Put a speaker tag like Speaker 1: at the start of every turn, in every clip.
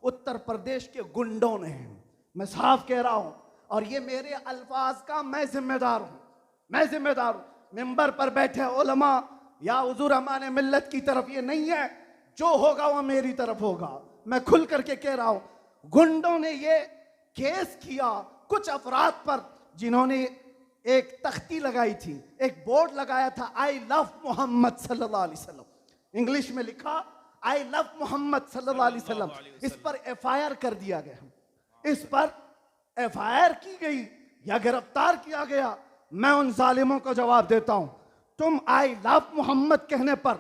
Speaker 1: उत्तर प्रदेश के गुंडों ने। मैं साफ कह रहा हूं, और ये मेरे अल्फाज का मैं जिम्मेदार हूं। मिंबर पर बैठे उलमा या हुजूर अमान मिल्लत की तरफ ये नहीं है, जो होगा वो मेरी तरफ होगा। मैं खुल करके कह रहा हूं, गुंडों ने ये केस किया कुछ अफराद पर जिन्होंने एक तख्ती लगाई थी, एक बोर्ड लगाया था, आई लव मोहम्मद सल्लल्लाहु अलैहि वसल्लम, इंग्लिश में लिखा आई लव मोहम्मद सल्लल्लाहु अलैहि वसल्लम। इस पर एफआईआर कर दिया गया, इस पर एफआईआर की गई या गिरफ्तार किया गया। मैं उन जालिमों को जवाब देता हूं, तुम आई लव मोहम्मद कहने पर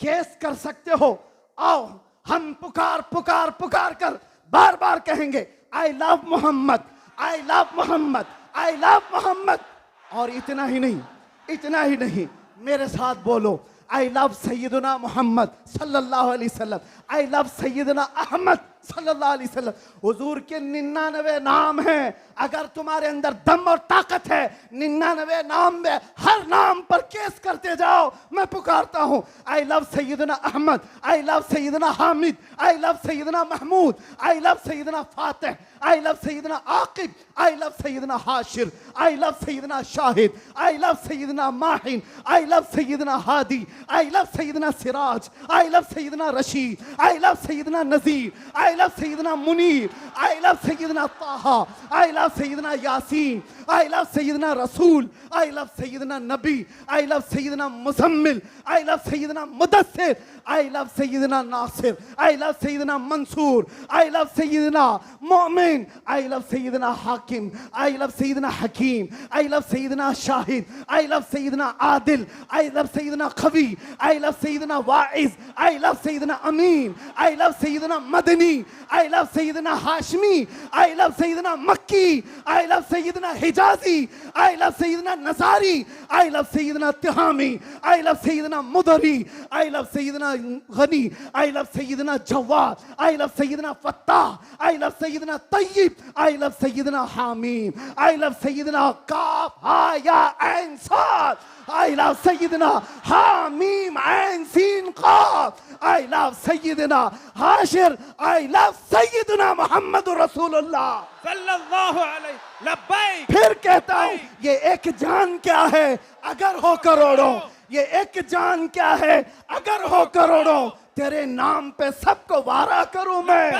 Speaker 1: केस कर सकते हो, आओ हम पुकार पुकार पुकार कर बार बार कहेंगे I love Mohammad, I love Mohammad, I love Mohammad. और इतना ही नहीं, मेरे साथ बोलो, आई लव सैयदना मोहम्मद सल्लल्लाहु अलैहि वसल्लम, आई लव सैयदना अहमद सल्लल्लाहु अलैहि वसल्लम। हुजूर के 99 नाम हैं, अगर तुम्हारे अंदर दम और ताकत है, 99 नाम में हर नाम पर केस करते जाओ। मैं पुकारता हूं, I love Sayyidana Ahmad, I love Sayyidana Hamid, I love Sayyidana Mahmud, I love Sayyidana Fatih, I love Sayyidana Aqib, I love Sayyidana Hashir, I love Sayyidana Shahid, I love Sayyidana Mahin, I love Sayyidana Hadi, I love Sayyidana Siraj, I love Sayyidana Rashid, I love Sayyidana Nazir, I love Sayyidana Munir, I love Sayyidana Taha, I love Sayyidana Yasin, I love Sayyidana Rasool, I love Syedna Nabi, I love Sayyidana Muzammil, I love Sayyidana Mudassir, I love Sayyidana Nasir, I love Sayyidana Mansur, I love Sayyidana Momin, I love Sayyidana Hakim, I love Sayyidana Hakeem, I love Sayyidana Shahid, I love Sayyidana Adil, I love Sayyidana Qawi, I love Sayyidana Waiz, I love Sayyidana Amin, I love Sayyidana Madani, I love Sayyidana Hashmi, I love Sayyidana Makki, I love Sayyidana Hijazi, I love Sayyidana nursery, I love Sayyidana Tihami, I love Sayyidana Mudri, I love Sayyidana Ghani, I love Sayyidana Jawad, I love Sayyidana Fattah, I love Sayyidana Tayyab, I love Sayyidana Hamim, I love Sayyidana Kaf Ha Ya Ain Sad, I love Sayyidana Hamim Ain Sin Qaf, I love Sayyidana Hashir, I love Sayyidana Muhammad रसूलुल्लाह
Speaker 2: सल्लल्लाहु अलैहि लब्बैक।
Speaker 1: फिर कहता हूं, ये एक जान क्या है अगर हो करोड़ों, ये एक जान क्या है अगर हो करोड़ों, तेरे नाम पे सबको वारा करूं मैं,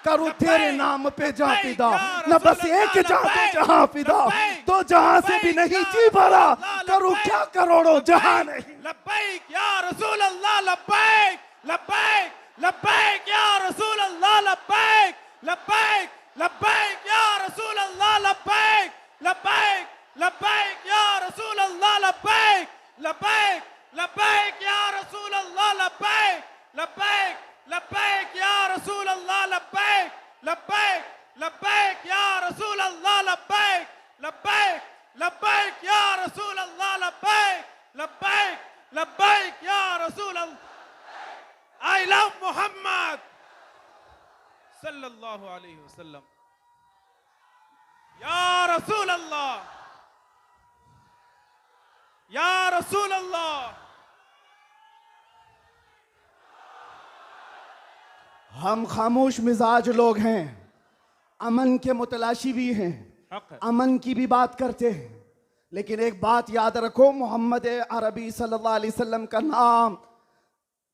Speaker 1: करूं तेरे नाम पे जा फिदा, न बस एक जान पे जहां फिदा, तो जहां से भी नहीं जी भरा, करूं क्या करोड़ों जहां नहीं।
Speaker 2: लब्बैक या रसूल अल्लाह, लब्बैक लब्बैक लब्बैक या रसूल अल्लाह, लब्बैक लब्बैक लब्बैक या रसूल अल्लाह, लब्बैक लब्बैक लब्बैक या रसूल अल्लाह, लब्बैक लब्बैक लब्बैक या रसूल अल्लाह, लब्बैक लब्बैक लब्बैक या रसूल अल्लाह, लब्बैक लब्बैक लब्बैक या रसूल अल्लाह, लब्बैक लब्बैक लब्बैक या रसूल अल्लाह, लब्बैक लब्बैक लब्बैक या रसूल अल्लाह। आई लव मोहम्मद सल्लल्लाहु अलैहि वसल्लम या रसूल अल्लाह, या रसूल अल्लाह।
Speaker 1: हम खामोश मिजाज लोग हैं, अमन के मुतलाशी भी हैं, अमन की भी बात करते हैं, लेकिन एक बात याद रखो, मोहम्मद अरबी सल्लल्लाहु अलैहि वसल्लम का नाम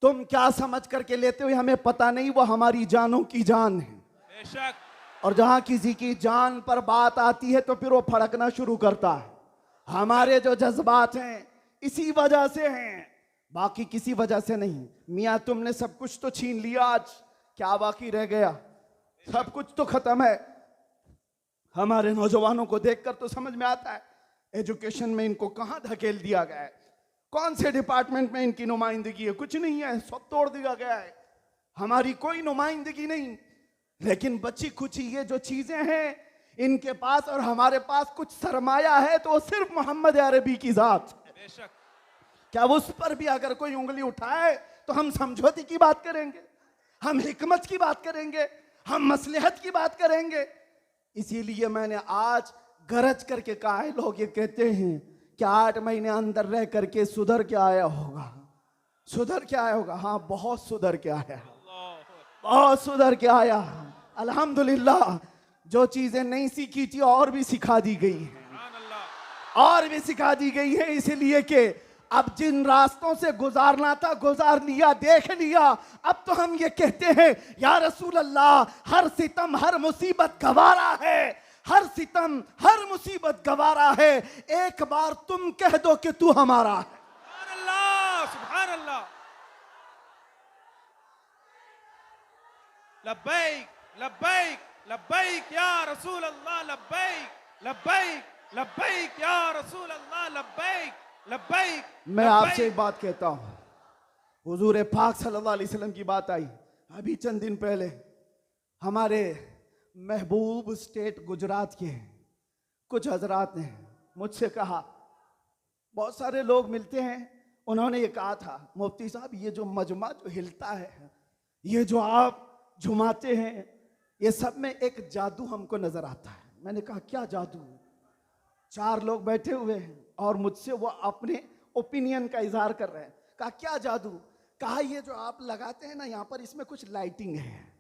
Speaker 1: तुम क्या समझ करके लेते हो हमें पता नहीं, वो हमारी जानों की जान है
Speaker 2: बेशक।
Speaker 1: और जहां किसी की जान पर बात आती है तो फिर वो फड़कना शुरू करता है। हमारे जो जज्बात हैं इसी वजह से हैं, बाकी किसी वजह से नहीं। मियाँ तुमने सब कुछ तो छीन लिया, आज क्या बाकी रह गया? सब कुछ तो खत्म है। हमारे नौजवानों को देखकर तो समझ में आता है एजुकेशन में इनको कहां धकेल दिया गया है, कौन से डिपार्टमेंट में इनकी नुमाइंदगी है, कुछ नहीं है, सब तोड़ दिया गया है, हमारी कोई नुमाइंदगी नहीं। लेकिन बची कुछ ये जो चीजें हैं इनके पास और हमारे पास कुछ सरमाया है, तो वो सिर्फ मोहम्मद अरबी की जात है।
Speaker 2: बेशक।
Speaker 1: क्या उस पर भी अगर कोई उंगली उठाए तो हम समझौते की बात करेंगे, हम हिकमत की बात करेंगे, हम मसलहत की बात करेंगे। इसीलिए मैंने आज गरज करके कहा है, लोग ये कहते हैं कि 8 महीने अंदर रह करके सुधर के आया होगा, सुधर के आया होगा। हाँ, बहुत सुधर के आया, बहुत सुधर के आया। अल्हम्दुलिल्लाह जो चीजें नहीं सीखी थी और भी सिखा दी गई हैं,
Speaker 2: सुभान अल्लाह।
Speaker 1: और भी सिखा दी गई है, इसलिए कि अब जिन रास्तों से गुजारना था गुजार लिया, देख लिया। अब तो हम ये कहते हैं या रसूल अल्लाह हर सितम हर मुसीबत गवारा है, हर सितम हर मुसीबत गवारा है, एक बार तुम कह दो कि तू हमारा है।
Speaker 2: सुभान अल्लाह, सुभान अल्लाह। लब्बैक लब्बैक लब्बैक या रसूल अल्लाह, लब्बैक लब्बैक लब्बैक या रसूल अल्लाह, लब्बैक लब्बैक।
Speaker 1: मैं आपसे एक बात कहता हूं, हुजूर पाक सल्लल्लाहु अलैहि वसल्लम की बात आई अभी चंद दिन पहले। हमारे महबूब स्टेट गुजरात के कुछ हजरात ने मुझसे कहा, बहुत सारे लोग मिलते हैं, उन्होंने ये कहा था मुफ्ती साहब ये जो मजमा जो हिलता है, ये जो आप झुमाते हैं, ये सब में एक जादू हमको नजर आता है। मैंने कहा क्या जादू? 4 लोग बैठे हुए हैं और मुझसे वो अपने ओपिनियन का इजहार कर रहे हैं। कहा क्या जादू? कहा ये जो आप लगाते हैं ना यहाँ पर, इसमें कुछ लाइटिंग है,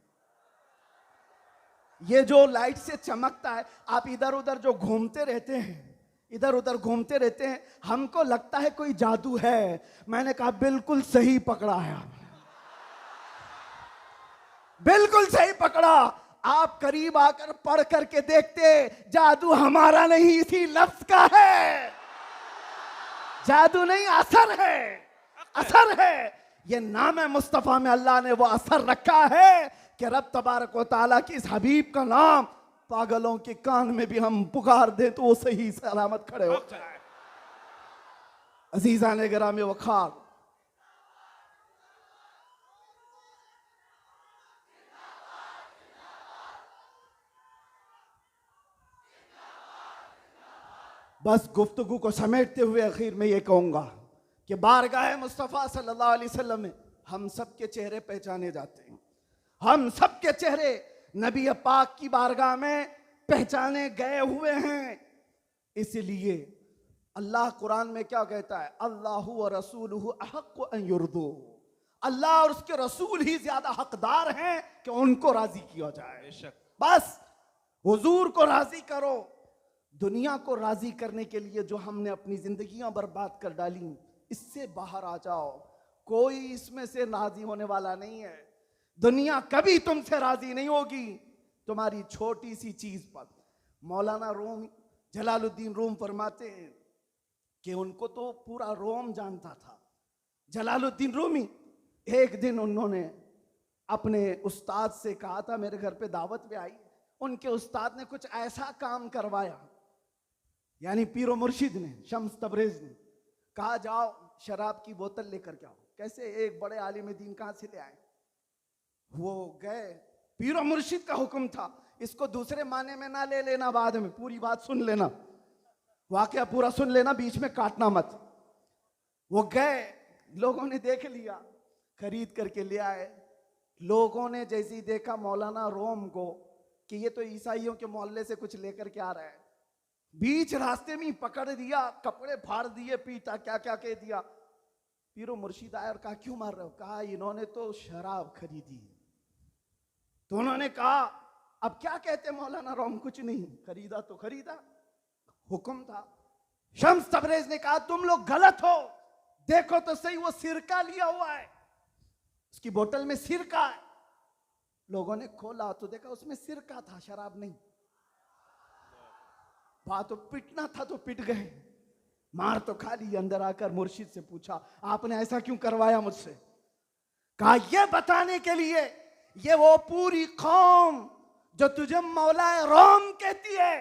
Speaker 1: ये जो लाइट से चमकता है, आप इधर उधर जो घूमते रहते हैं, इधर उधर घूमते रहते हैं, हमको लगता है कोई जादू है। मैंने कहा बिल्कुल सही पकड़ा है आपने, बिल्कुल सही पकड़ा। आप करीब आकर पढ़ करके देखते, जादू हमारा नहीं इसी लफ्ज का है, जादू नहीं असर है, असर है। ये नाम है मुस्तफा में अल्लाह ने वो असर रखा है कि रब तबारक व तआला की इस हबीब का नाम पागलों के कान में भी हम पुकार दें तो वो सही सलामत खड़े हो जाए। अजीजा ने गिरामी वखार, बस गुफ्तगू को समेटते हुए आखिर में ये कहूंगा कि बारगाह मुस्तफ़ा सल्लल्लाहु अलैहि वसल्लम में हम सब के चेहरे पहचाने जाते हैं, हम सब के चेहरे नबी पाक की बारगाह में पहचाने गए हुए हैं। इसलिए अल्लाह कुरान में क्या कहता है, अल्लाहु व रसूलुहु अहक्कु अन युर्दू, अल्लाह और उसके रसूल ही ज्यादा हकदार हैं कि उनको राजी किया जाए।
Speaker 2: बेशक।
Speaker 1: बस हुजूर को राजी करो। दुनिया को राजी करने के लिए जो हमने अपनी जिंदगियां बर्बाद कर डाली, इससे बाहर आ जाओ। कोई इसमें से राजी होने वाला नहीं है। दुनिया कभी तुमसे राजी नहीं होगी तुम्हारी छोटी सी चीज पर। मौलाना रूम जलालुद्दीन रूम फरमाते हैं कि उनको तो पूरा रोम जानता था। जलालुद्दीन रूमी, एक दिन उन्होंने अपने उस्ताद से कहा था, मेरे घर पे दावत पे आई, उनके उस्ताद ने कुछ ऐसा काम करवाया, यानी पीरो मुर्शिद ने, शम्स तबरेज ने कहा जाओ शराब की बोतल लेकर के आओ। कैसे? एक बड़े आलिम दीन कहां से ले आए? वो गए, पीरो मुर्शिद का हुक्म था, इसको दूसरे माने में ना ले लेना, बाद में पूरी बात सुन लेना, वाकया पूरा सुन लेना, बीच में काटना मत। वो गए, लोगों ने देख लिया, खरीद करके ले आए। लोगों ने जैसे ही देखा मौलाना रोम को कि ये तो ईसाइयों के मोहल्ले से कुछ लेकर के आ रहा है, बीच रास्ते में पकड़ दिया, कपड़े फाड़ दिए, पीटा, क्या क्या कह दिया। पीरो मुर्शिद आया और कहा क्यों मार रहे हो? कहा इन्होंने तो शराब खरीदी। तो उन्होंने कहा अब क्या कहते मौलाना रोम? कुछ नहीं, खरीदा तो खरीदा, हुक्म था। शम्स तबरेज ने कहा तुम लोग गलत हो, देखो तो सही, वो सिरका लिया हुआ है, उसकी बोतल में सिरका है। लोगों ने खोला तो देखा उसमें सिरका था, शराब नहीं। बात तो पिटना था तो पिट गए, मार तो खा ली। अंदर आकर मुर्शिद से पूछा आपने ऐसा क्यों करवाया मुझसे? कहा यह बताने के लिए, ये वो पूरी कौम जो तुझे मौलाए रोम कहती है,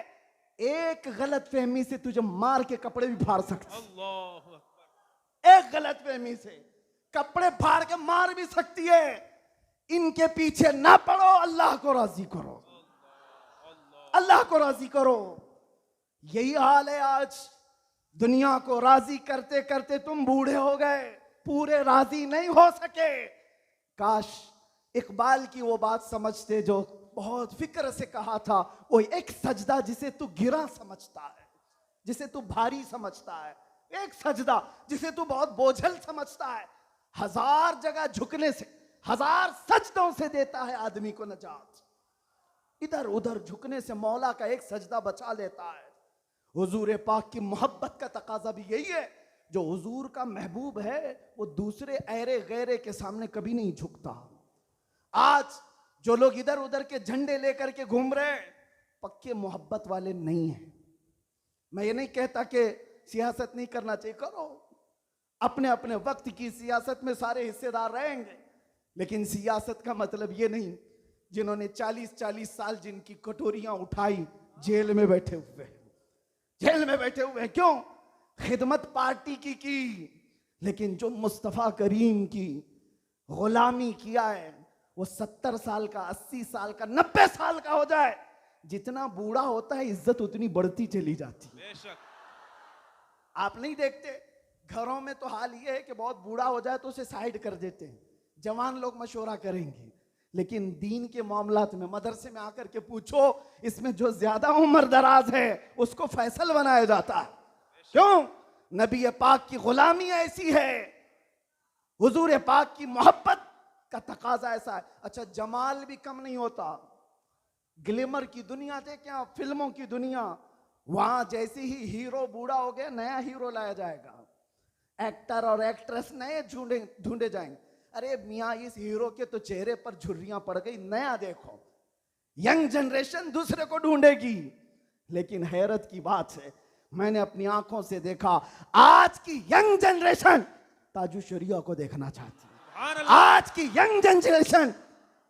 Speaker 1: एक गलत फहमी से तुझे मार के कपड़े भी फाड़ सकती,
Speaker 2: अल्लाहु अकबर।
Speaker 1: एक गलत फहमी से कपड़े फाड़ के मार भी सकती है। इनके पीछे ना पड़ो, अल्लाह को राजी करो, अल्लाह को राजी करो। यही हाल है आज। दुनिया को राजी करते करते तुम बूढ़े हो गए, पूरे राजी नहीं हो सके। काश इकबाल की वो बात समझते जो बहुत फिक्र से कहा था, वो एक सजदा जिसे तू गिरा समझता है, जिसे तू भारी समझता है, एक सजदा जिसे तू बहुत बोझल समझता है, 1000 जगह झुकने से, 1000 सजदों से देता है आदमी को नजात। इधर उधर झुकने से मौला का एक सजदा बचा लेता है। हुजूर पाक की मोहब्बत का तकाजा भी यही है। जो हुजूर का महबूब है वो दूसरे ऐरे गैरे के सामने कभी नहीं झुकता। आज जो लोग इधर उधर के झंडे लेकर के घूम रहे हैं, पक्के मोहब्बत वाले नहीं हैं। मैं ये नहीं कहता कि सियासत नहीं करना चाहिए, करो, अपने अपने वक्त की सियासत में सारे हिस्सेदार रहेंगे, लेकिन सियासत का मतलब ये नहीं जिन्होंने 40-40 साल जिनकी कटोरियां उठाई जेल में बैठे हुए हैं, जेल में बैठे हुए हैं। क्यों? खिदमत पार्टी की, लेकिन जो मुस्तफा करीम की गुलामी किया है वो 70 साल का, 80 साल का, 90 साल का हो जाए, जितना बूढ़ा होता है इज्जत उतनी बढ़ती चली जाती है।
Speaker 2: बेशक।
Speaker 1: आप नहीं देखते घरों में तो हाल ये है कि बहुत बूढ़ा हो जाए तो उसे साइड कर देते हैं, जवान लोग मशवरा करेंगे, लेकिन दीन के मामलात में मदरसे में आकर के पूछो, इसमें जो ज्यादा उम्र दराज है उसको फैसल बनाया जाता है। क्यों? नबी पाक की गुलामी ऐसी है, हुजूर पाक की मोहब्बत का तकाजा ऐसा है। अच्छा, जमाल भी कम नहीं होता। ग्लैमर की दुनिया देखें आप, फिल्मों की दुनिया, वहां जैसे ही हीरो बूढ़ा हो गया नया हीरो लाया जाएगा, एक्टर और एक्ट्रेस नए ढूंढे जाएंगे। अरे मियाँ, इस हीरो के तो चेहरे पर झुर्रियां पड़ गई, नया देखो। यंग जनरेशन दूसरे को ढूंढेगी। लेकिन हैरत की बात है, मैंने अपनी आंखों से देखा, आज की यंग जनरेशन ताजु शरिया को देखना चाहती है। आज की यंग जनरेशन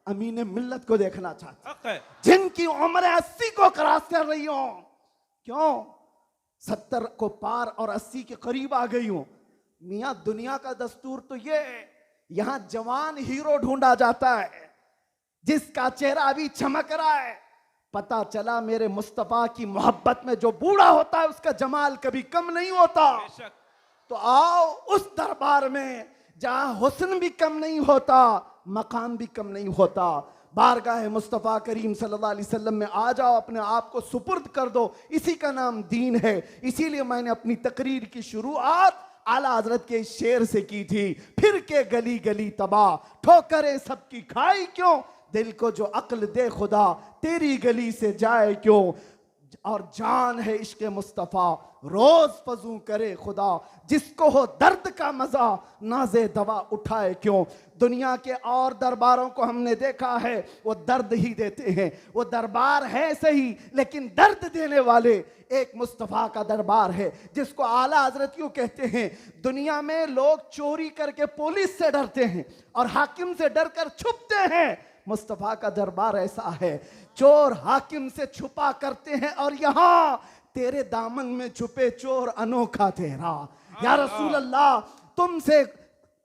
Speaker 1: अमीन मिल्लत को देखना चाहती है, जिनकी उम्र 80 को क्रॉस कर रही हो। क्यों? 70 को पार और 80 के करीब आ गई हो। मियां, दुनिया का दस्तूर तो ये है, यहां जवान हीरो ढूंढा जाता है जिसका चेहरा अभी चमक रहा है। पता चला मेरे मुस्तफा की मोहब्बत में जो बूढ़ा होता है उसका जमाल कभी कम नहीं होता। तो आओ उस दरबार में जहां हुस्न भी कम नहीं होता, मकाम भी कम नहीं होता। बारगाह मुस्तफ़ा करीम सल्लल्लाहु अलैहि वसल्लम में आ जाओ, अपने आप को सुपुर्द कर दो, इसी का नाम दीन है। इसीलिए मैंने अपनी तकरीर की शुरुआत आला हजरत के शेर से की थी, फिर के गली गली तबाह, ठोकरें सबकी खाई क्यों, दिल को जो अक्ल दे खुदा, तेरी गली से जाए क्यों। और जान है इश्क मुस्तफ़ा, रोज फजू करे खुदा, जिसको हो दर्द का मजा, नाजे दवा उठाए क्यों। दुनिया के और दरबारों को हमने देखा है, वो दर्द ही देते हैं। वो दरबार है सही, लेकिन दर्द देने वाले एक मुस्तफ़ा का दरबार है, जिसको आला हजरत क्यों कहते हैं। दुनिया में लोग चोरी करके पुलिस से डरते हैं और हाकिम से डरकर छुपते हैं। मुस्तफ़ा का दरबार ऐसा है, चोर हाकिम से छुपा करते हैं, और यहां तेरे दामन में छुपे चोर अनोखा तेरा। या रसूल अल्लाह, तुमसे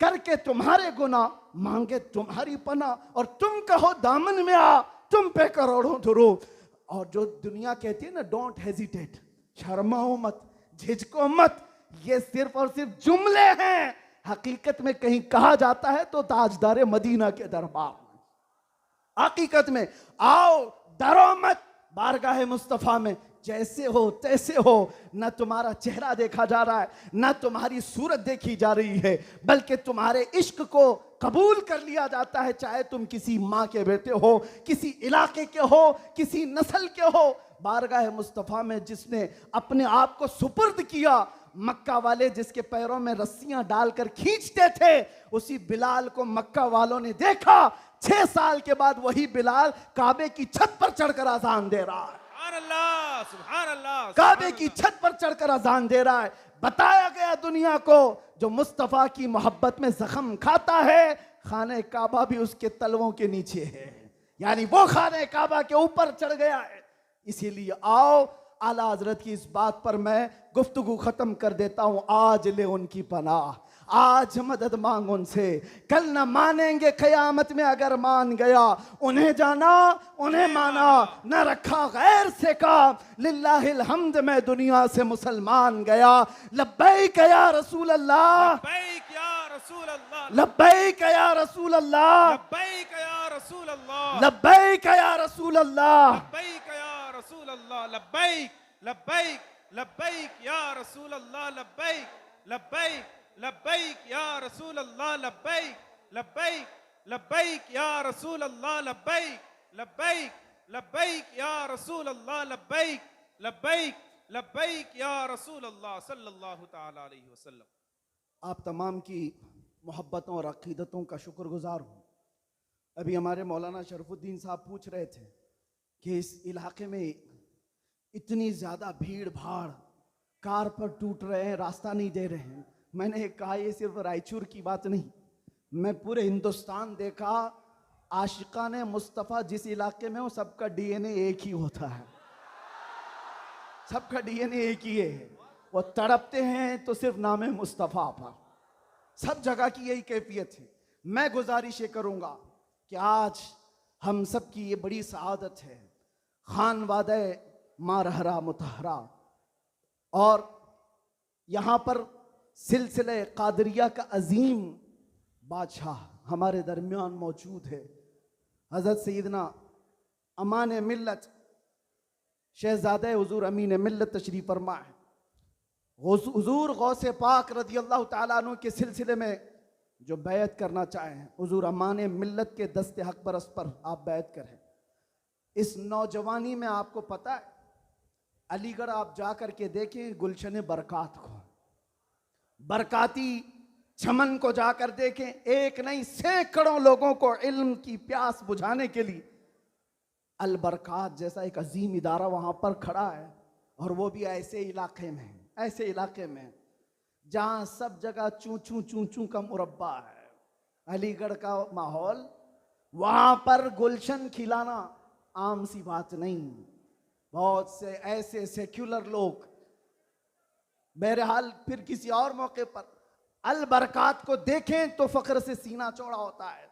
Speaker 1: करके तुम्हारे गुनाह, मांगे तुम्हारी पना, और तुम कहो दामन में आ, तुम पे करोड़ों दुरूद। और जो दुनिया कहती है ना, डोंट हेजिटेट, शर्माओ मत, झिझको मत, ये सिर्फ और सिर्फ जुमले हैं। हकीकत में कहीं कहा जाता है तो ताजदार मदीना के दरबार, हकीकत में आओ, डरो मत, बारगाह मुस्तफा में जैसे हो तैसे हो। न तुम्हारा चेहरा देखा जा रहा है, न तुम्हारी सूरत देखी जा रही है, बल्कि तुम्हारे इश्क को कबूल कर लिया जाता है, चाहे तुम किसी माँ के बेटे हो, किसी इलाके के हो, किसी नस्ल के हो। बारगाह मुस्तफा में जिसने अपने आप को सुपुर्द किया, मक्का वाले जिसके पैरों में रस्सियां डालकर खींचते थे, उसी बिलाल को मक्का वालों ने देखा। 6 साल के बाद वही बिलाल काबे की छत पर चढ़कर अजान दे रहा है।
Speaker 2: सुभान अल्लाह,
Speaker 1: काबे की छत पर चढ़कर अजान दे रहा है। बताया गया दुनिया को, जो मुस्तफा की मोहब्बत में जख्म खाता है, खाने काबा भी उसके तलवों के नीचे है, यानी वो खाने काबा के ऊपर चढ़ गया है। इसीलिए आओ, आला हजरत की इस बात पर मैं गुफ्तगू खत्म कर देता हूं। आज ले उनकी पनाह, आज मदद मांग उनसे, कल न मानेंगे कयामत में अगर मान गया। उन्हें जाना, उन्हें माना, न रखा गैर से काम, लिल्लाहिल हम्द में दुनिया से मुसलमान गया। लब्बैक या रसूल अल्लाह,
Speaker 2: लब्बैक या रसूल अल्लाह,
Speaker 1: लब्बैक या रसूल अल्लाह,
Speaker 2: लब्बैक या रसूल अल्लाह,
Speaker 1: लब्बैक या रसूल अल्लाह,
Speaker 2: लब्बैक या रसूल अल्लाह, लब्बैक लब्बैक लब्बैक या रसूल अल्लाह, लब्बैक लब्बैक लब्बैक या रसूल अल्लाह, लब्बैक लब्बैक लब्बैक या रसूल अल्लाह, लब्बैक लब्बैक लब्बैक या रसूल अल्लाह लब्बैक लब्बैक लब्बैक या रसूल अल्लाह सल्लल्लाहु ताला अलैहि वसल्लम।
Speaker 1: आप तमाम की मोहब्बतों और अक़ीदतों का शुक्रगुजार हूँ। अभी हमारे मौलाना शरफुद्दीन साहब पूछ रहे थे कि इस इलाके में इतनी ज़्यादा भीड़ भाड़, कार पर टूट रहे हैं, रास्ता नहीं दे रहे हैं। मैंने कहा ये सिर्फ रायचूर की बात नहीं, मैं पूरे हिंदुस्तान देखा। आशिकाने मुस्तफ़ा जिस इलाके में हो, सबका डीएनए एक ही होता है, सबका डीएनए एक ही है। वो तड़पते हैं तो सिर्फ नाम मुस्तफ़ा पर, सब जगह की यही कैफियत है। मैं गुजारिश ये करूँगा कि आज हम सब की ये बड़ी सआदत है, खान वादे मारहरा मुतहरा, और यहाँ पर सिलसिले कादरिया का अजीम बादशाह हमारे दरमियान मौजूद है। हज़रत सैयदना अमान मिल्लत शहज़ादे हुज़ूर अमीन मिल्लत तशरीफ़ फरमा है। हुज़ूर गौसे पाक रज़ी अल्लाह ताला अन्हु के सिलसिले में जो बैत करना चाहें, हुज़ूर अमान मिल्लत के दस्ते हक परस पर आप बैत करें। इस नौजवानी में आपको पता है, अलीगढ़ आप जा कर के देखें गुलशन बरकात को, बरकाती चमन को जाकर देखें, एक नहीं सैकड़ों लोगों को इल्म की प्यास बुझाने के लिए अल बरकात जैसा एक अजीम इदारा वहाँ पर खड़ा है। और वो भी ऐसे इलाके में, ऐसे इलाके में जहाँ सब जगह चूं चूं चूं चूं का मुरब्बा है। अलीगढ़ का माहौल, वहाँ पर गुलशन खिलाना आम सी बात नहीं। बहुत से ऐसे सेक्युलर लोग, बहरहाल फिर किसी और मौके पर अल बरकात को देखें तो फ़ख्र से सीना चौड़ा होता है।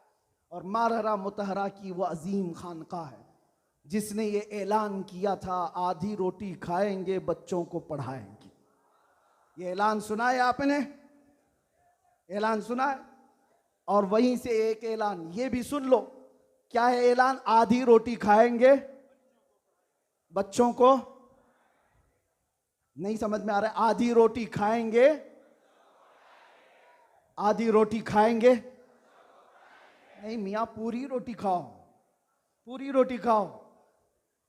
Speaker 1: और मारहरा मुतहरा की वो अजीम खानका है जिसने ये ऐलान किया था, आधी रोटी खाएंगे बच्चों को पढ़ाएंगे। ये ऐलान सुना है आपने? ऐलान सुना है? और वहीं से एक ऐलान ये भी सुन लो, क्या है ऐलान? आधी रोटी खाएंगे बच्चों को, नहीं समझ में आ रहा है? आधी रोटी खाएंगे, आधी रोटी खाएंगे नहीं मियाँ, पूरी रोटी खाओ, पूरी रोटी खाओ।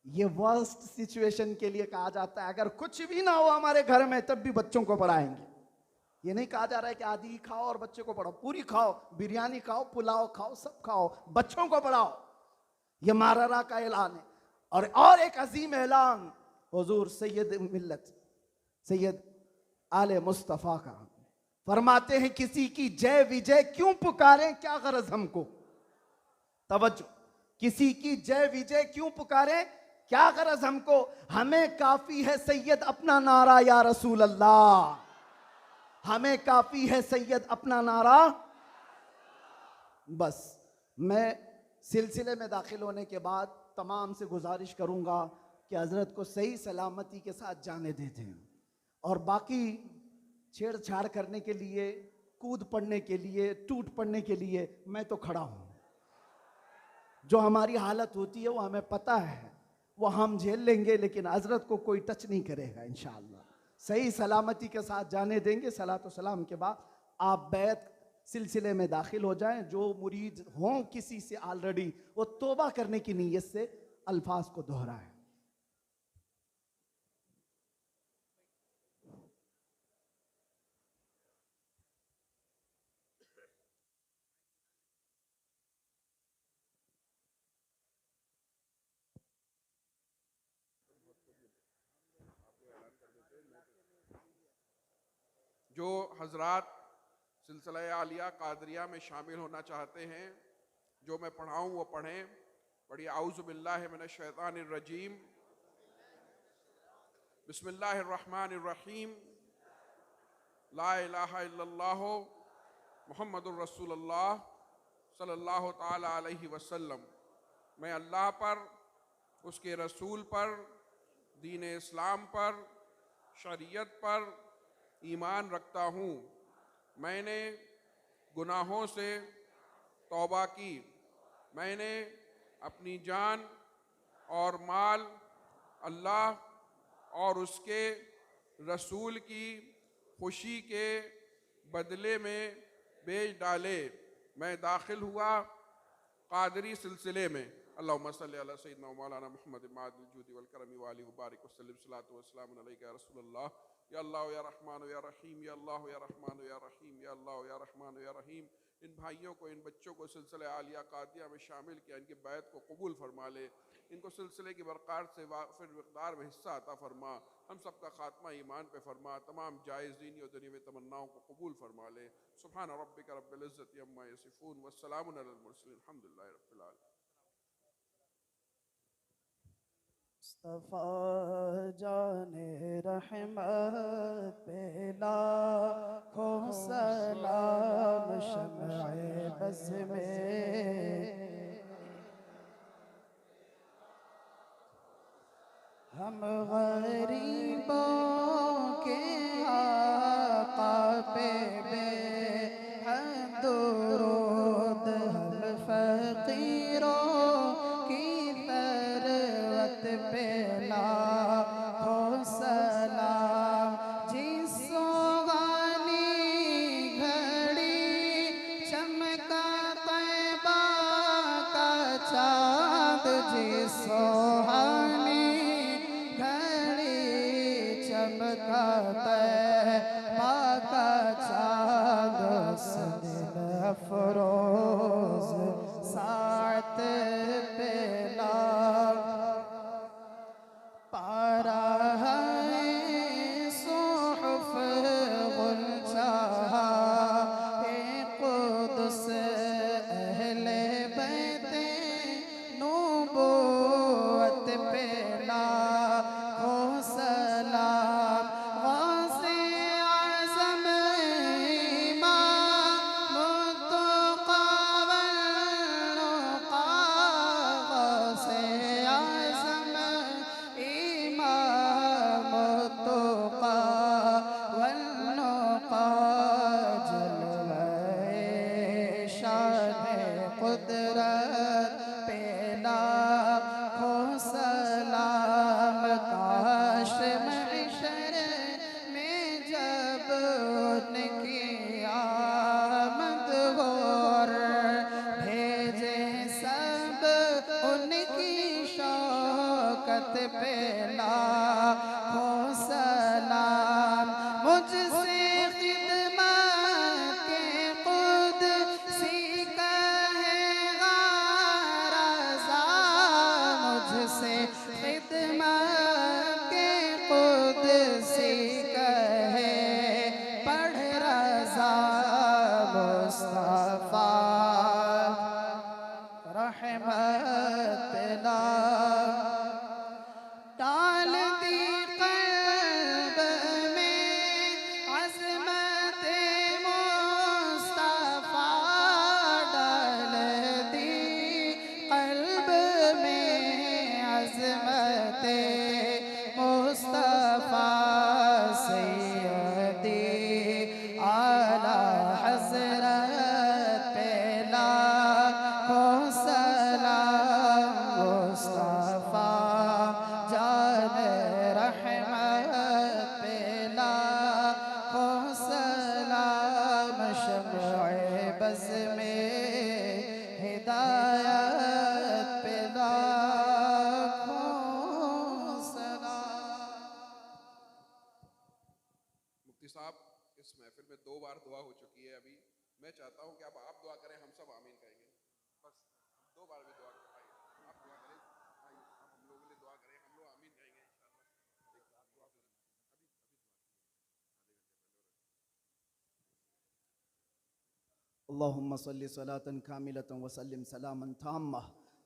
Speaker 1: ये वर्स्ट सिचुएशन के लिए कहा जाता है। अगर कुछ भी ना हो हमारे घर में तब भी बच्चों को पढ़ाएंगे। ये नहीं कहा जा रहा है कि आधी खाओ और बच्चे को पढ़ाओ, पूरी खाओ, बिरयानी खाओ, पुलाव खाओ, सब खाओ, बच्चों को पढ़ाओ। ये मारहरा का ऐलान है। और एक अजीम ऐलान हुजूर सैयद मिल्लत सैयद आले मुस्तफ़ा का, फरमाते हैं किसी की जय विजय क्यों पुकारें, क्या गरज हमको। तवज्जो, किसी की जय विजय क्यों पुकारें, क्या गरज हमको, हमें काफी है सैयद अपना नारा या रसूल अल्लाह, हमें काफी है सैयद अपना नारा। बस मैं सिलसिले में दाखिल होने के बाद तमाम से गुजारिश करूंगा कि हजरत को सही सलामती के साथ जाने देते हैं, और बाकी छेड़छाड़ करने के लिए, कूद पड़ने के लिए, टूट पड़ने के लिए मैं तो खड़ा हूं। जो हमारी हालत होती है वो हमें पता है, वो हम झेल लेंगे, लेकिन हजरत को कोई टच नहीं करेगा इंशाअल्लाह। सही सलामती के साथ जाने देंगे। सलात व सलाम के बाद आप बैत सिलसिले में दाखिल हो जाएं। जो मुरीद हों किसी से ऑलरेडी, वो तौबा करने की नीयत से अल्फाज को दोहराएं।
Speaker 3: जो हजरात सिलसिला आलिया कादरिया में शामिल होना चाहते हैं, जो मैं पढ़ाऊँ वो पढ़ें। पढ़िए आऊज़ु बिल्लाहि मिनश शैतानिर रजीम, बिस्मिल्लाहिर रहमानिर रहीम, ला इलाहा इल्लल्लाह मुहम्मदुर रसूलुल्लाह सल्लल्लाहु ताला अलैहि वसल्लम। मैं अल्लाह पर, उसके रसूल पर, दीन इस्लाम पर, शरीयत पर ईमान रखता हूँ। मैंने गुनाहों से तौबा की। मैंने अपनी जान और माल अल्लाह और उसके रसूल की खुशी के बदले में बेच डाले। मैं दाखिल हुआ कादरी सिलसिले में। अल्लाहुम्मा सल्लि अला सय्यिदिना व मौलाना मुहम्मद मादिल जूदी वल करमी व आलिहि व बारिक वसल्लिम सलातु व सलाम अलैका या रसूलल्लाह या अल्लाह या रहमान या रहीम या अल्लाह या रहमान या रहीम या अल्लाह या रहमान या रहीम। इन भाइयों को, इन बच्चों को सिलसिले आलिया कादिया में शामिल किया, इनकी बैत को कबूल फरमा ले, इनको सिलसिले की बरक़ात से वाफ़िर मिक़दार में हिस्सा अता फरमा, हम सब का ख़ात्मा ईमान पे फरमा, तमाम जायज़ दीनी और दुनियावी तमन्नाओं को कबूल फरमा ले। सुब्हान रब्बिका रब्बिल इज़्ज़ति अम्मा यसिफ़ून व सलामुन अलल मुरसलीन अल्हम्दुलिल्लाहि रब्बिल आलमीन।
Speaker 1: मुस्तफ़ा जाने रहमत पे लाखों सलाम, शम्ए बज़ में हम गरीबों के आका पे बेहद दुरूद, हम फ़कीरों की तरवत पे लाखों सलाम। जिस सुहानी घड़ी चमका तैबा का चाँद, जिस सुहानी घड़ी चमका तैबा का चाँद, सदिल अफरोज़ सात पे पारा है सुहुफ़ गुलशहा क़ुद्स अहले बैते नबूवत पे लाखों सलाम। गौसे आज़म इमाम मुत्तक़ा वल्नुक़ा, गौसे आज़म इमाम मुत्तक़ा वल्नुक़ा, जलवे शान क़ुदरत पे लाखों सलाम। काश महशर में जब उनकी आमद हो, भेजे सब उनकी शौकत पे लाखों सलाम। मुझसे खिदमत के क़ुदसी कहेगा रज़ा, मुझसे खिदमत के क़ुदसी कहे पढ़ रज़ा। मुस्तफ़ा रहमत पे डाल दी क़ल्ब में अज़मत मुस्तफ़ा, डाल दी क़ल्ब में अज़मत मुस्तफ़ा। सैयदी आला हज़रत पे लाखों सलाम। मुस्तफ़ा जान रहमत पे लाखों सलाम, शम्ए बज़ में हिदायत पे लाखों सलाम।
Speaker 3: मुफ्ती साहब, इस महफिल में 2 बार दुआ हो चुकी है। अभी मैं चाहता हूँ कि अब आप दुआ करें, हम सब आमीन कहेंगे। बस 2 बार भी दुआ करें, आप दुआ करें, आइए आप हम लोगों के लिए दुआ करें, हम लोग आमीन कहेंगे इंशाअल्लाह।
Speaker 1: अल्लाहुम्मा सल्लि सलातन कामिलतन व सल्लिम सलामन ताम्मा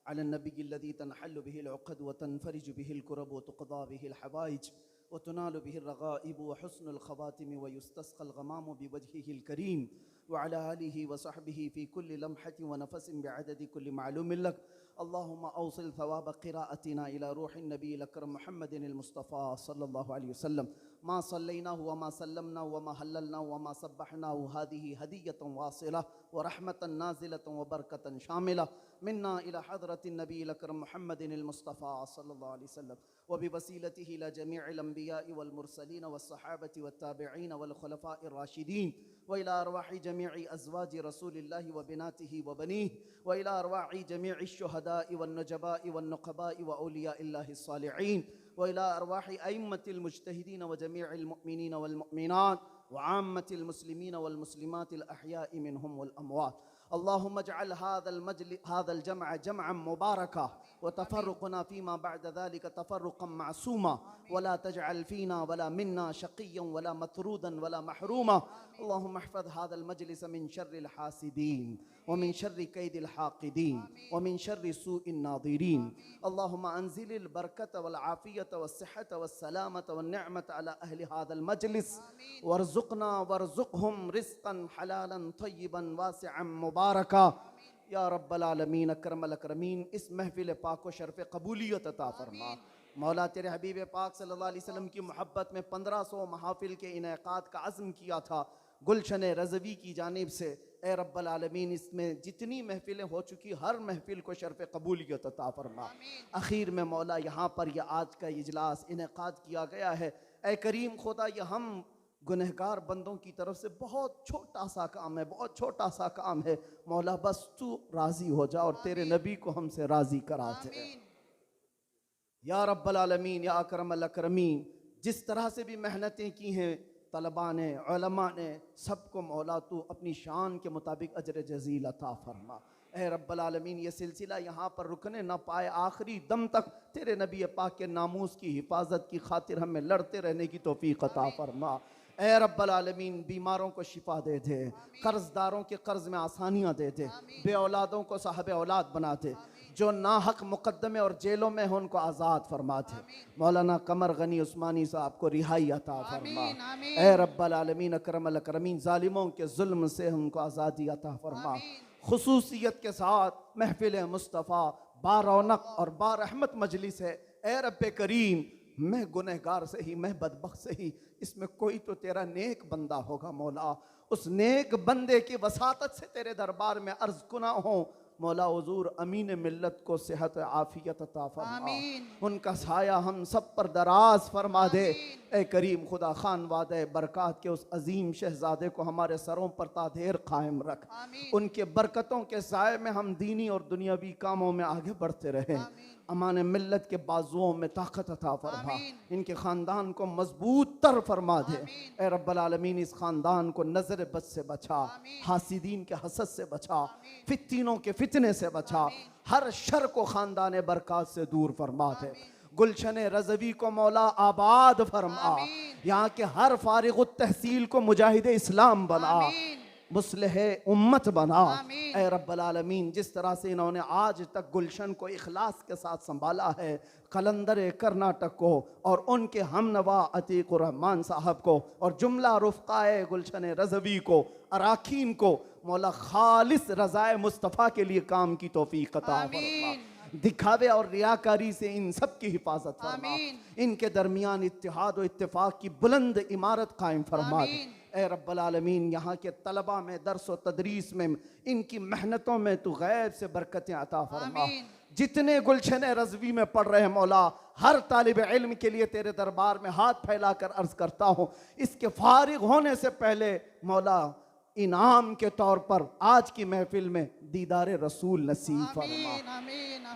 Speaker 1: अला नबिय्यिल लज़ी तनहल्लु बिहिल उक़द व तनफ़रिजु बिहिल कुरब व तुक़दा बिहिल हवाइज व तुनालु बिहिर रग़ाइब व हुस्नुल ख़वातिम व युस्तस्क़ल ग़माम बिवजहिहिल करीम व अला आलिहि व सहबिहि फ़ी कुल्लि लम्हतिन व नफ़सिन बिअददि कुल्लि मालूमिन लक। अल्लाहुम्मा औसिल थवाब क़िराअतिना इला रूहिन नबील अकरम मुहम्मदिन मुस्तफ़ा सल्लल्लाहु अलैहि वसल्लम मा सल्लैनाहु व मा सल्लमनाहु व मा हल्ललनाहु व मा सब्बहनाहु हादिही हदियतुन वासिला व रहमतन नाज़िलतुन व बरकतन शामिला मिन्ना इला हज़रतिन नबील अकरम मुहम्मदिनिल मुस्तफ़ा सल्लल्लाहु अलैहि वसल्लम व बिवसीलतिही इला जमीइल अंबिया'i वल मुरसलीन वस सहाबति वत ताबिईन वल खुलफ़ाइर राशिदीन व इला अरवाहि जमीइ अज़वाजि रसूलिल्लाहि व बिनातिही व बनीहि व इला अरवाहि जमीइ शुहदा'i वन नुजबा'i वन नुक़बा'i व औलियाइल्लाहि सालिहीन व इला अरवाहि अइम्मतिल मुज्तहिदीन व जमीइल मुअमिनीन वल मुअमिनात व आम्मतिल मुस्लिमीन वल मुस्लिमातिल अहया'i मिनहुम वल अमवात। अल्लाहुम्मा अजअल हाज़ल जमअ जमअन मुबारका व तफ़र्रुक़ना फ़ीमा बअद ज़ालिका तफ़र्रुक़न मअसूमा वला तजअल फ़ीना वला मिन्ना शक़िय्यन वला मतरूदन वला महरूमा। अल्लाहुम्मा अहफ़ज़ हाज़ल मजलिस मिन शर्रिल हासिदीन व मिन शर्रि कैदिल हाक़िदीन व मिन शर्रि सूइन नाज़िरीन। अल्लाहुम्मा अंज़िलिल बरकत वल आफ़ियत वस सिहत वस सलामत वन निअमत अला अहलि हाज़ल मजलिस वरज़ुक़ना वरज़ुक़हुम रिज़्क़न हलालन तय्यिबन वासिअन मुबारका या रब्बल आलमीन अकरमल अकरमीन। इस महफ़िल पाक को शर्फ़ कबूलियत अता फ़रमा। मौला तेरे हबीब पाक सल्लल्लाहु अलैहि वसल्लम की मोहब्बत में 1500 महाफ़िल के इनेक़ाद का अज़्म किया था गुलशन रज़वी की जानिब से। ए रब्बल आलमीन, इसमें जितनी महफ़िलें हो चुकी हर महफ़िल को शर्फ़ कबूलियत अता फ़रमा। आखिर में मौला यहाँ पर यह आज का इजलास इनेक़ाद किया गया है। ए करीम खुदा, यह हम गुनहगार बंदों की तरफ से बहुत छोटा सा काम है, बहुत छोटा सा काम है। मौला बस तू राज़ी हो जा और तेरे नबी को हमसे राज़ी करा दे या रब्बल आलमीन या अकरमल अकरमीन। जिस तरह से भी मेहनतें की हैं तलबा ने, उलमा ने, सबको मौला तू अपनी शान के मुताबिक अजर जज़ील अता फ़रमा। ए रब्बल आलमीन, ये सिलसिला यहाँ पर रुकने न पाए, आखिरी दम तक तेरे नबी पाक के नामूस की हिफाजत की खातिर हमें लड़ते रहने की तौफ़ीक़ अता फ़रमा। ए रब्बल आलमीन, बीमारों को शिफा दे दे, कर्जदारों के कर्ज में आसानियाँ दे दे, बे औलादों को साहब औलाद बना दे, जो नाहक मुकद्दमे और जेलों में हो उनको आज़ाद फरमा दे। मौलाना कमर गनी उस्मानी साहब को रिहाई अता फरमा। ए रब्बल आलमीन अकरमल अकरमीन, ज़ालिमों के जुल्म से उनको आज़ादी अता फरमा। खुसूसियत के साथ महफिल मुस्तफ़ा बारौनक और बारहमत मजलिस है। ए रब्बे करीम, मैं गुनहगार से ही, मैं बदबख्त से ही, इसमें कोई तो तेरा नेक बंदा होगा मौला। उस नेक बंदे की वसातत से तेरे दरबार में अर्ज कुना हो मौला, हुजूर अमीन मिल्लत को सेहत आफियत अता फरमा, उनका साया हम सब पर दराज फरमा दे। ए करीम खुदा, खान वादे बरक़ात के उस अजीम शहजादे को हमारे सरों पर तादेर कायम रख। उनके बरकतों के साए में हम दीनी और दुनियावी कामों में आगे बढ़ते रहें। अमान मिल्लत के बाजुओं में ताकत अता फरमा, इनके ख़ानदान को मजबूत तर फरमा दे। ए रब्बल आलमीन, इस ख़ानदान को नज़र बद से बचा, हासिदीन के हसद से बचा, फित्तीनों के फितने से बचा, हर शर को ख़ानदान बरक़ात से दूर फरमा दे। गुलशन रज़वी को मौला आबाद फरमा, यहाँ के हर फारिग़ तहसील को मुजाहिद इस्लाम बना, मुस्लिह उम्मत बना। ए रब्बल आलमीन, जिस तरह से इन्होंने आज तक गुलशन को इखलास के साथ संभाला है, कलंदर कर्नाटक को और उनके हमनवा अतीक़ुर रहमान साहब को और जुमला रुफ़क़ाए गुलशन रज़वी को, अराकीन को, मौला खालिस रज़ाए मुस्तफ़ा के लिए काम की तौफ़ीक़ अता फरमा। दिखावे और रियाकारी से इन सब की हिफाजत फरमा, इनके दरमियान इत्तिहाद और इत्तिफाक की बुलंद इमारत कायम फरमा दे। ए रब्बल आलमीन, यहाँ के तलबा में, दर्स व तदरीस में, इनकी मेहनतों में तू गैब से बरकतें अता फरमा। जितने गुलशन रज़वी में पढ़ रहे हैं मौला, हर तालिब इल्म के लिए तेरे दरबार में हाथ फैलाकर अर्ज करता हूँ, इसके फारिग होने से पहले मौला इनाम के तौर पर आज की महफिल में दीदार रसूल नसीब फरमा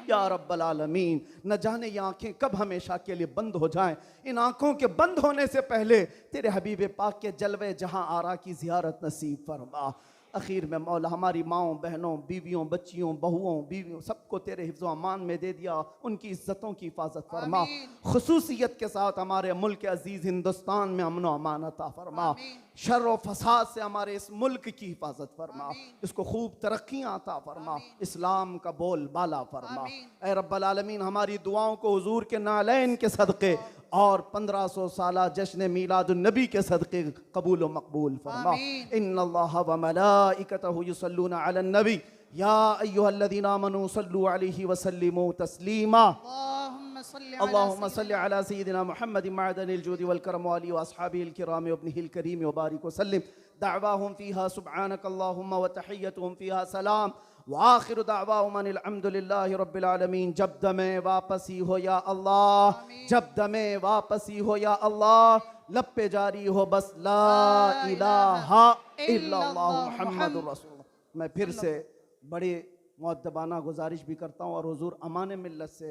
Speaker 1: या रब्बल आलमीन। न जाने ये आँखें कब हमेशा के लिए बंद हो जाएं। इन आँखों के बंद होने से पहले तेरे हबीब पाक के जलवे जहां आरा की ज़ियारत नसीब फरमा। आखिर में मौला, हमारी माओं, बहनों, बीवियों, बच्चियों, बहुओं, बीवियों, सबको तेरे हिफ्ज़ व अमान में दे दिया। उनकी इज़्ज़तों की हिफाजत फरमा। खुसूसियत के साथ हमारे मुल्क अजीज़ हिंदुस्तान में अमन व अमान अता फरमा। शर व फसाद से हमारे इस मुल्क की हिफाजत फरमा, इसको खूब तरक्कियाँ अता फरमा, इस्लाम का बोल बाला फरमा। ए रब्बल आलमीन, हमारी दुआओं को हुजूर के नालैन के सदक़े और 1500 साला जश्न मीलादुन नबी के सदक़े कबूल व मकबूल फरमा। इन्नल्लाह व मलाइकतहु युसल्लूना अलन नबी या अय्युहल्लज़ीना आमनू सल्लू अलैहि व सल्लिमू तस्लीमा। अल्लाहुम्मा सल्लि अला सय्यिदिना मुहम्मद मअदनिल जुदी वल करम व आलिहि व अस्हाबिहिल किराम व इब्निहिल करीम व बारिक व सल्लिम दअवाहुम फीहा सुब्हानकल्लाहुम्मा व तहिय्यतुहुम फीहा सलाम व आखिरु दअवाहुम अनिल हम्दुलिल्लाहि रब्बिल आलमीन। जब दमे वापसी हो या अल्लाह, जब दमे वापसी हो या अल्लाह, लब पे जारी हो बस ला इलाहा इल्लल्लाह मुहम्मदुर रसूलुल्लाह। मैं फिर से बड़ी मुअद्दबाना गुजारिश भी करता हूँ और हुजूर अमान मिल्लत से